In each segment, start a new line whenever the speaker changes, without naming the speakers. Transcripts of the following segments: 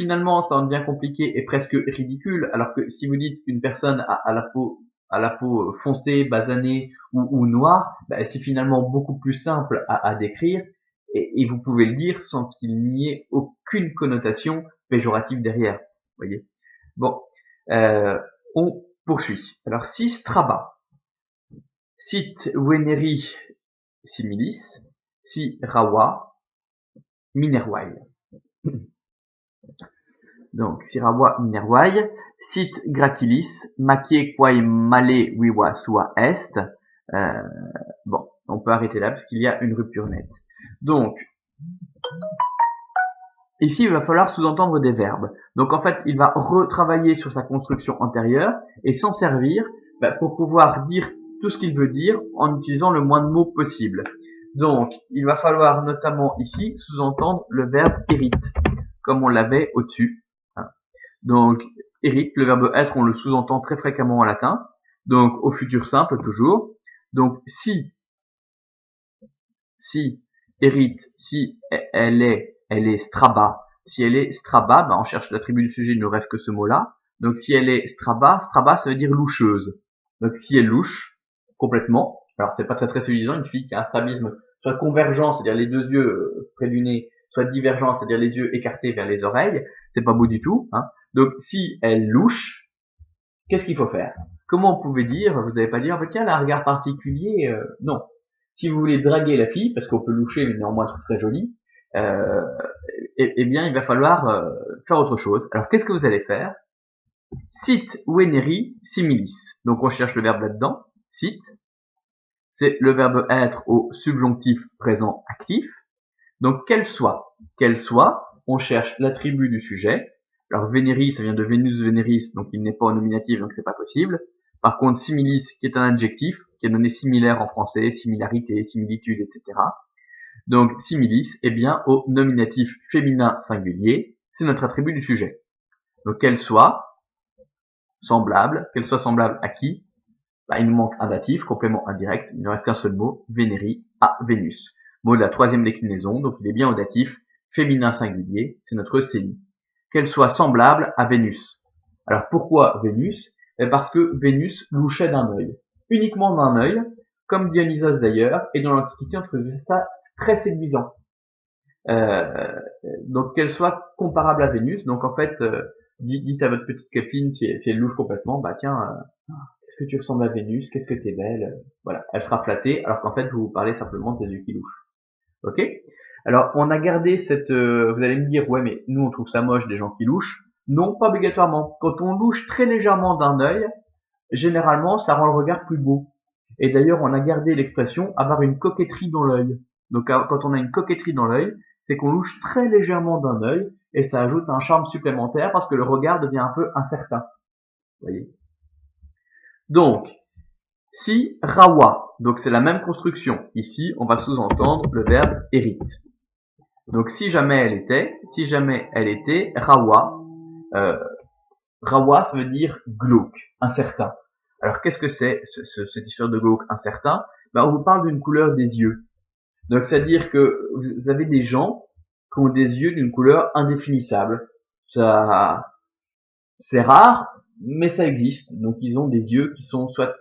finalement, ça en devient compliqué et presque ridicule, alors que si vous dites qu'une personne a la peau foncée, basanée ou noire, bah, c'est finalement beaucoup plus simple à décrire et vous pouvez le dire sans qu'il n'y ait aucune connotation péjorative derrière. Vous voyez. Bon, on poursuit. Alors si Straba cite Veneri similis, si Rawa minervai. Donc, Sirawa minervai, sit gracilis, macie quae male viva sua est. Bon, on peut arrêter là parce qu'il y a une rupture nette. Donc, ici, il va falloir sous-entendre des verbes. Donc, en fait, il va retravailler sur sa construction antérieure et s'en servir pour pouvoir dire tout ce qu'il veut dire en utilisant le moins de mots possible. Donc, il va falloir notamment ici sous-entendre le verbe hérite, comme on l'avait au-dessus. Donc, hérite, le verbe être, on le sous-entend très fréquemment en latin. Donc, au futur simple, toujours. Donc, si hérite, si elle est Straba. Si elle est Straba, on cherche l'attribut du sujet, il ne reste que ce mot-là. Donc, si elle est Straba, ça veut dire loucheuse. Donc, si elle louche, complètement. Alors, c'est pas très séduisant, une fille qui a un strabisme, soit convergent, c'est-à-dire les deux yeux près du nez, soit divergent, c'est-à-dire les yeux écartés vers les oreilles. C'est pas beau du tout, hein. Donc, si elle louche, qu'est-ce qu'il faut faire? Comment vous pouvez dire, vous n'allez pas dire, tiens, elle a un regard particulier, non. Si vous voulez draguer la fille, parce qu'on peut loucher, mais néanmoins être très jolie, eh bien, il va falloir faire autre chose. Alors, qu'est-ce que vous allez faire? Sit veneri similis. Donc, on cherche le verbe là-dedans. Sit. C'est le verbe être au subjonctif présent actif. Donc, qu'elle soit, on cherche l'attribut du sujet. Alors, Veneri, ça vient de Venus Veneris, donc il n'est pas au nominatif, donc c'est pas possible. Par contre, similis, qui est un adjectif, qui est donné similaire en français, similarité, similitude, etc. Donc, similis est bien au nominatif féminin singulier, c'est notre attribut du sujet. Donc, qu'elle soit semblable à qui? Il nous manque un datif, complément indirect, il ne reste qu'un seul mot, Veneri, à Vénus. Mot de la troisième déclinaison, donc il est bien au datif, féminin singulier, c'est notre CI. Qu'elle soit semblable à Vénus. Alors pourquoi Vénus? Parce que Vénus louchait d'un œil, uniquement d'un œil, comme Dionysos d'ailleurs, et dans l'Antiquité on trouvait ça très séduisant. Donc qu'elle soit comparable à Vénus, donc en fait, dites à votre petite copine si elle louche complètement, tiens, est-ce que tu ressembles à Vénus? Qu'est-ce que t'es belle? Voilà, elle sera flattée, alors qu'en fait, vous parlez simplement des yeux qui louchent. Ok? Alors, on a gardé cette... vous allez me dire, ouais, mais nous, on trouve ça moche, des gens qui louchent. Non, pas obligatoirement. Quand on louche très légèrement d'un œil, généralement, ça rend le regard plus beau. Et d'ailleurs, on a gardé l'expression avoir une coquetterie dans l'œil. Donc, quand on a une coquetterie dans l'œil, c'est qu'on louche très légèrement d'un œil, et ça ajoute un charme supplémentaire parce que le regard devient un peu incertain. Vous voyez? Donc, si Rawa, donc c'est la même construction. Ici, on va sous-entendre le verbe hérite. Donc si jamais elle était Rawa, Rawa ça veut dire glauque, incertain. Alors qu'est-ce que c'est cette histoire de glauque incertain? On vous parle d'une couleur des yeux. Donc c'est-à-dire que vous avez des gens qui ont des yeux d'une couleur indéfinissable. Ça, c'est rare, mais ça existe. Donc ils ont des yeux qui sont soit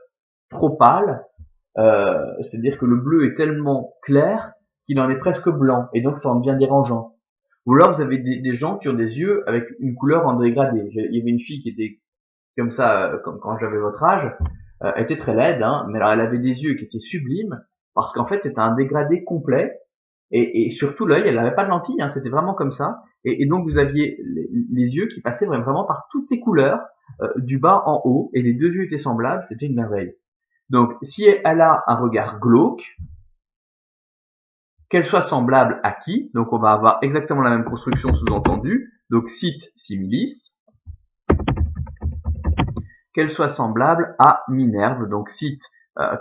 trop pâles, c'est-à-dire que le bleu est tellement clair qu'il en est presque blanc, et donc ça en devient dérangeant. Ou alors vous avez des gens qui ont des yeux avec une couleur en dégradé. Il y avait une fille qui était comme ça, comme quand j'avais votre âge, elle était très laide, hein, mais alors elle avait des yeux qui étaient sublimes, parce qu'en fait c'était un dégradé complet, et surtout l'œil, elle n'avait pas de lentilles, hein, c'était vraiment comme ça, et donc vous aviez les yeux qui passaient vraiment par toutes les couleurs, du bas en haut, et les deux yeux étaient semblables, c'était une merveille. Donc, si elle a un regard glauque, qu'elle soit semblable à qui? Donc, on va avoir exactement la même construction sous-entendue. Donc, sit similis. Qu'elle soit semblable à Minerve. Donc, sit,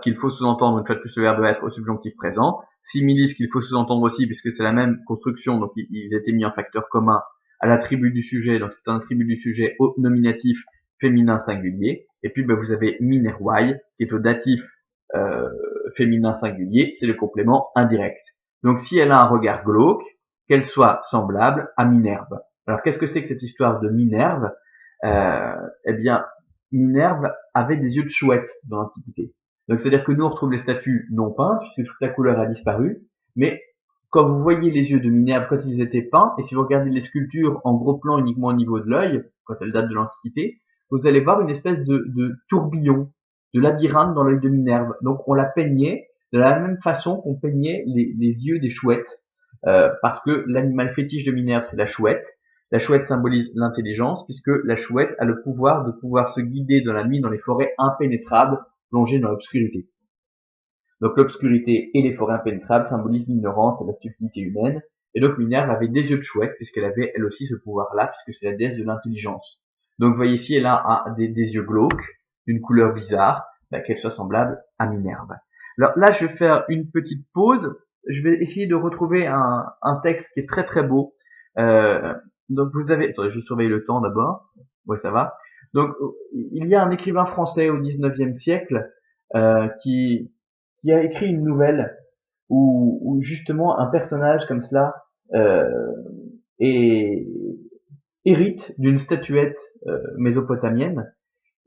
qu'il faut sous-entendre une fois de plus le verbe être au subjonctif présent. Similis, qu'il faut sous-entendre aussi, puisque c'est la même construction, donc ils étaient mis en facteur commun à l'attribut du sujet. Donc, c'est un attribut du sujet au nominatif féminin singulier. Et puis, vous avez minervai, qui est au datif féminin singulier, c'est le complément indirect. Donc si elle a un regard glauque, qu'elle soit semblable à Minerve. Alors qu'est-ce que c'est que cette histoire de Minerve? Eh bien, Minerve avait des yeux de chouette dans l'Antiquité. Donc c'est-à-dire que nous on retrouve les statues non peintes, puisque toute la couleur a disparu, mais quand vous voyez les yeux de Minerve quand ils étaient peints, et si vous regardez les sculptures en gros plan uniquement au niveau de l'œil, quand elles datent de l'Antiquité, vous allez voir une espèce de tourbillon, de labyrinthe dans l'œil de Minerve. Donc on la peignait de la même façon qu'on peignait les yeux des chouettes, parce que l'animal fétiche de Minerve c'est la chouette. La chouette symbolise l'intelligence, puisque la chouette a le pouvoir de pouvoir se guider dans la nuit dans les forêts impénétrables, plongées dans l'obscurité. Donc l'obscurité et les forêts impénétrables symbolisent l'ignorance et la stupidité humaine. Et donc Minerve avait des yeux de chouette, puisqu'elle avait elle aussi ce pouvoir-là, puisque c'est la déesse de l'intelligence. Donc vous voyez ici, elle a des yeux glauques, d'une couleur bizarre, qu'elle soit semblable à Minerve. Alors là, je vais faire une petite pause. Je vais essayer de retrouver un texte qui est très très beau. Donc vous avez... Attendez, je surveille le temps d'abord. Ouais, ça va. Donc il y a un écrivain français au 19e siècle qui a écrit une nouvelle où justement un personnage comme cela euh, est, hérite d'une statuette mésopotamienne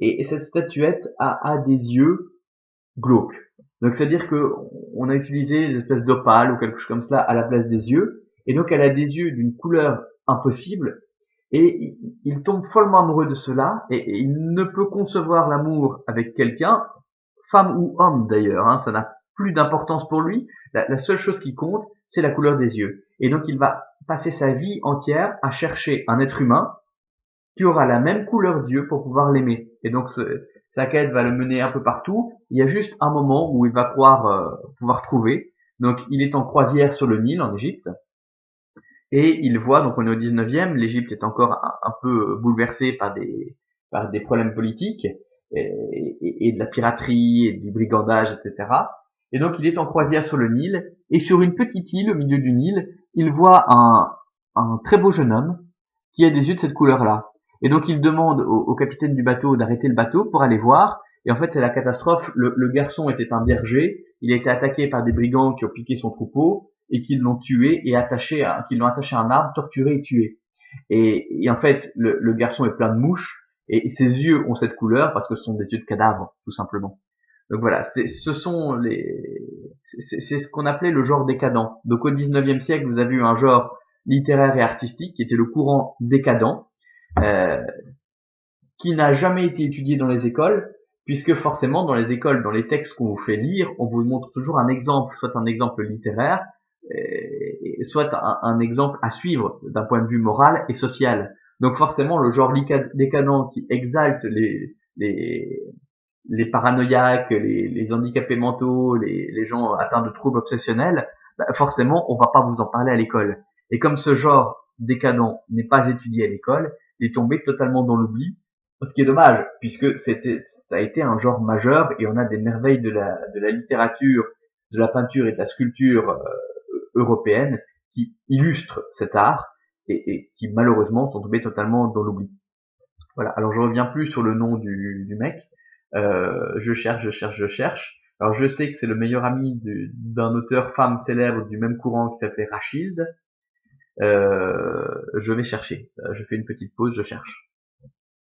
et cette statuette a des yeux glauques. Donc c'est-à-dire que on a utilisé des espèces d'opale ou quelque chose comme cela à la place des yeux et donc elle a des yeux d'une couleur impossible et il tombe follement amoureux de cela et il ne peut concevoir l'amour avec quelqu'un, femme ou homme d'ailleurs, hein, ça n'a plus d'importance pour lui. La seule chose qui compte, c'est la couleur des yeux. Et donc il va passer sa vie entière à chercher un être humain qui aura la même couleur d'yeux pour pouvoir l'aimer. Et donc sa quête va le mener un peu partout. Il y a juste un moment où il va croire pouvoir trouver. Donc il est en croisière sur le Nil en Égypte. Et il voit, donc on est au 19e, l'Égypte est encore un peu bouleversée par des problèmes politiques et de la piraterie et du brigandage, etc. Et donc il est en croisière sur le Nil, et sur une petite île au milieu du Nil, il voit un très beau jeune homme qui a des yeux de cette couleur-là. Et donc il demande au capitaine du bateau d'arrêter le bateau pour aller voir, et en fait c'est la catastrophe, le garçon était un berger, il a été attaqué par des brigands qui ont piqué son troupeau, et qui l'ont tué et qui l'ont attaché à un arbre, torturé et tué. Et en fait, le garçon est plein de mouches et ses yeux ont cette couleur parce que ce sont des yeux de cadavre, tout simplement. Donc voilà, c'est ce qu'on appelait le genre décadent. Donc au 19e siècle, vous avez eu un genre littéraire et artistique qui était le courant décadent, euh, qui n'a jamais été étudié dans les écoles, puisque forcément dans les écoles, dans les textes qu'on vous fait lire, on vous montre toujours un exemple, soit un exemple littéraire, soit un exemple à suivre d'un point de vue moral et social. Donc forcément, le genre décadent qui exalte les paranoïaques, les handicapés mentaux, les gens atteints de troubles obsessionnels, forcément, on va pas vous en parler à l'école. Et comme ce genre décadent n'est pas étudié à l'école, il est tombé totalement dans l'oubli, ce qui est dommage, puisque ça a été un genre majeur et on a des merveilles de la littérature, de la peinture et de la sculpture européenne qui illustrent cet art et qui malheureusement sont tombés totalement dans l'oubli. Voilà. Alors je reviens plus sur le nom du mec. Je cherche. Alors je sais que c'est le meilleur ami d'un auteur femme célèbre du même courant qui s'appelait Rachilde. Je vais chercher. Je fais une petite pause, je cherche.